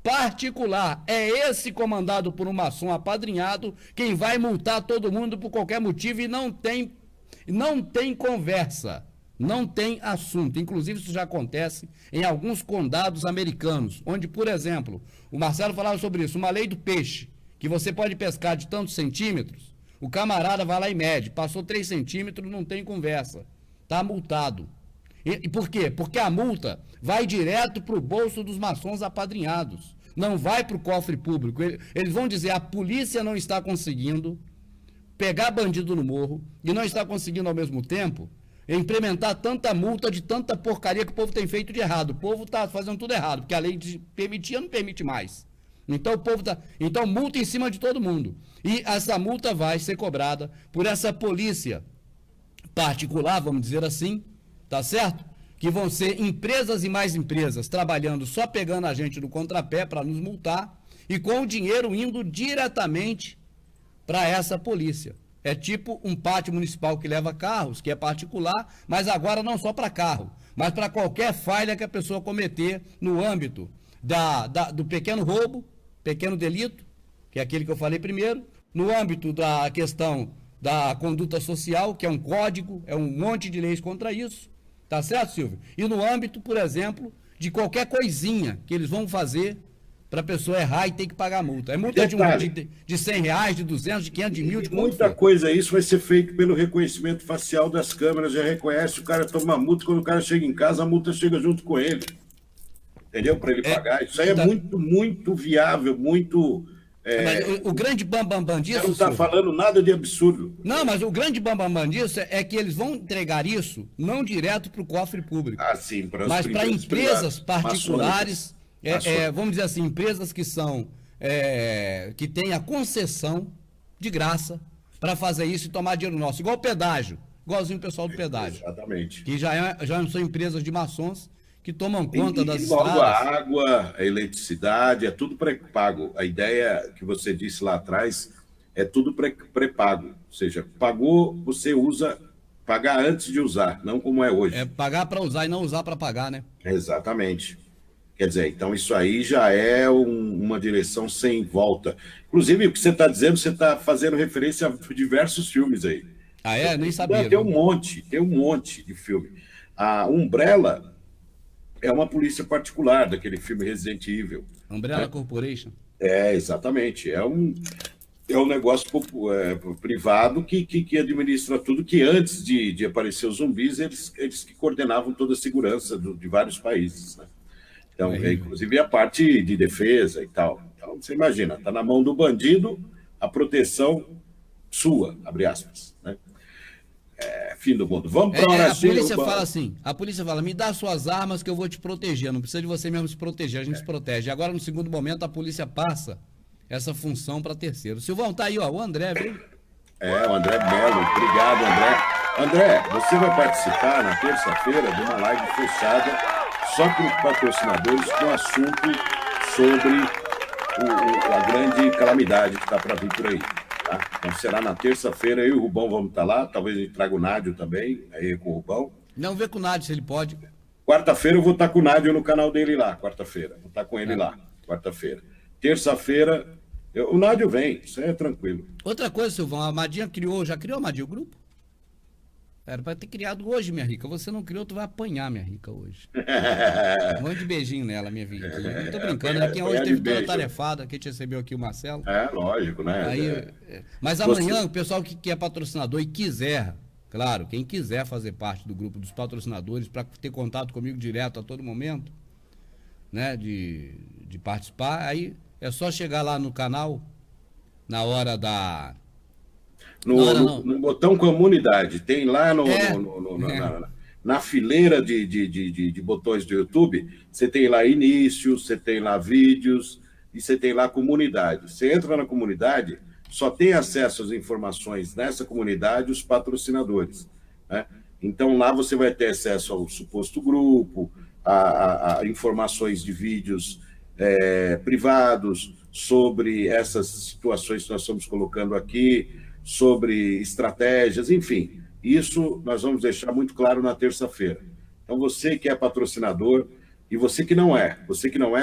particular, é esse comandado por um maçom apadrinhado, quem vai multar todo mundo por qualquer motivo e não tem conversa, não tem assunto. Inclusive isso já acontece em alguns condados americanos, onde, por exemplo, o Marcelo falava sobre isso, uma lei do peixe, que você pode pescar de tantos centímetros, o camarada vai lá e mede, passou 3 centímetros, não tem conversa, está multado. E por quê? Porque a multa vai direto para o bolso dos maçons apadrinhados. Não vai para o cofre público. Eles vão dizer, a polícia não está conseguindo pegar bandido no morro e não está conseguindo, ao mesmo tempo, implementar tanta multa de tanta porcaria que o povo tem feito de errado. O povo está fazendo tudo errado, porque a lei permitia, não permite mais. Então, então, multa em cima de todo mundo. E essa multa vai ser cobrada por essa polícia particular, vamos dizer assim, tá certo? Que vão ser empresas e mais empresas trabalhando só pegando a gente no contrapé para nos multar e com o dinheiro indo diretamente para essa polícia. É tipo um pátio municipal que leva carros, que é particular, mas agora não só para carro, mas para qualquer falha que a pessoa cometer no âmbito do pequeno roubo, pequeno delito, que é aquele que eu falei primeiro, no âmbito da questão da conduta social, que é um código, é um monte de leis contra isso. Tá certo, Silvio? E no âmbito, por exemplo, de qualquer coisinha que eles vão fazer para a pessoa errar e ter que pagar multa. É multa de R$100, de 200, de 500, de 1.000, de muita coisa. Isso vai ser feito pelo reconhecimento facial das câmeras. Já reconhece, o cara toma multa, quando o cara chega em casa, a multa chega junto com ele. Entendeu? Para ele pagar. Isso aí é muito, muito viável, muito... Mas o grande bambambam disso... Você não está falando nada de absurdo. Não, mas o grande bambambam disso é que eles vão entregar isso não direto para o cofre público. Ah, sim, mas para empresas particulares, vamos dizer assim, empresas que são que têm a concessão de graça para fazer isso e tomar dinheiro nosso. Igual o pedágio, igualzinho o pessoal do pedágio. Exatamente. Que já são empresas de maçons que tomam conta das E logo a estradas. água, a eletricidade, é tudo pré-pago. A ideia que você disse lá atrás é tudo pré-pago. Ou seja, pagou, você usa, pagar antes de usar, não como é É hoje. pagar para usar e não usar para pagar, né? Exatamente. Quer dizer, então isso aí já é uma direção sem volta. Inclusive, o que você está dizendo, você está fazendo referência a diversos filmes aí. Ah, é? Nem sabia, Tem um viu? monte, tem um monte de filme. A Umbrella é uma polícia particular daquele filme Resident Evil. Umbrella Corporation. Exatamente. É um negócio privado que administra tudo, que antes de aparecer os zumbis, eles que coordenavam toda a segurança de vários países, né? Então, inclusive a parte de defesa e tal. Então, você imagina, está na mão do bandido a proteção sua, abre aspas, né? Fim do mundo. Vamos para a hora A cheia. polícia fala assim, a polícia fala, me dá suas armas que eu vou te proteger, não precisa de você mesmo se proteger, a gente se protege. Agora, no segundo momento, a polícia passa essa função para terceiro. Silvão, tá aí, ó, o André, viu? O André Melo. Obrigado, André. André, você vai participar na terça-feira de uma live fechada só para os patrocinadores com assunto sobre a grande calamidade que está para vir por aí. Tá? Então será na terça-feira, eu e o Rubão vamos estar lá, talvez a gente traga o Nádio também, aí com o Rubão. Não vê com o Nádio se ele pode. Quarta-feira eu vou estar com o Nádio no canal dele lá, quarta-feira. Vou estar com ele lá, quarta-feira. Terça-feira, o Nádio vem, isso aí é tranquilo. Outra coisa, Silvão, a Madinha já criou a Madinha o grupo? Era para ter criado hoje, minha rica. Você não criou, tu vai apanhar, minha rica, hoje. Um monte de beijinho nela, minha vida. Não tô brincando, né? Quem hoje teve toda tarefada, quem te recebeu aqui, o Marcelo. Lógico, né? Aí, mas amanhã, o pessoal que é patrocinador e quiser, claro, quem quiser fazer parte do grupo dos patrocinadores, para ter contato comigo direto a todo momento, né, de participar, aí é só chegar lá no canal, na hora da... No botão comunidade, tem lá na fileira de botões do YouTube, você tem lá início, você tem lá vídeos e você tem lá comunidade. Você entra na comunidade, só tem acesso às informações nessa comunidade os patrocinadores, né? Então lá você vai ter acesso ao suposto grupo, a informações de vídeos privados sobre essas situações que nós estamos colocando aqui, sobre estratégias, enfim. Isso nós vamos deixar muito claro na terça-feira. Então, você que é patrocinador, e você que não é,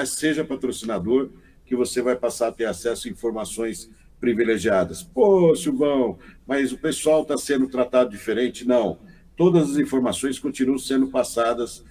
seja patrocinador, que você vai passar a ter acesso a informações privilegiadas. Pô, Silvão, mas o pessoal está sendo tratado diferente? Não. Todas as informações continuam sendo passadas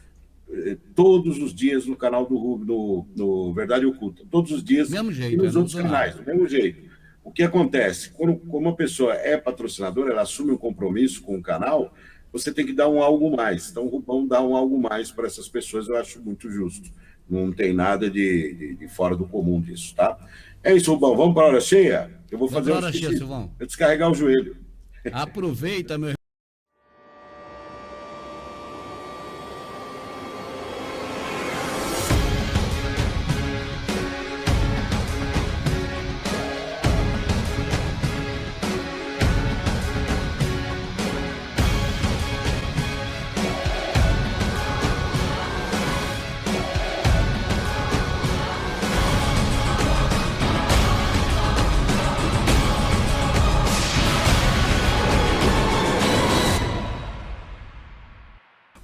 todos os dias no canal do Rubio, no Verdade Oculta. Todos os dias mesmo jeito, e nos outros canais, do mesmo jeito. O que acontece? Quando uma pessoa é patrocinadora, ela assume um compromisso com o canal, você tem que dar um algo mais. Então, o Rubão dá um algo mais para essas pessoas, eu acho muito justo. Não tem nada de fora do comum disso, tá? É isso, Rubão. Vamos para a hora cheia? Eu vou fazer hora cheia, Silvão. Eu descarregar o joelho. Aproveita, meu irmão.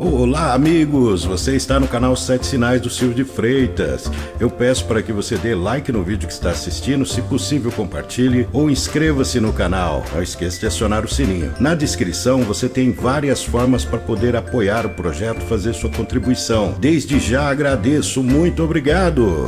Olá, amigos! Você está no canal 7 Sinais do Silvio de Freitas. Eu peço para que você dê like no vídeo que está assistindo, se possível compartilhe ou inscreva-se no canal. Não esqueça de acionar o sininho. Na descrição você tem várias formas para poder apoiar o projeto e fazer sua contribuição. Desde já agradeço, muito obrigado!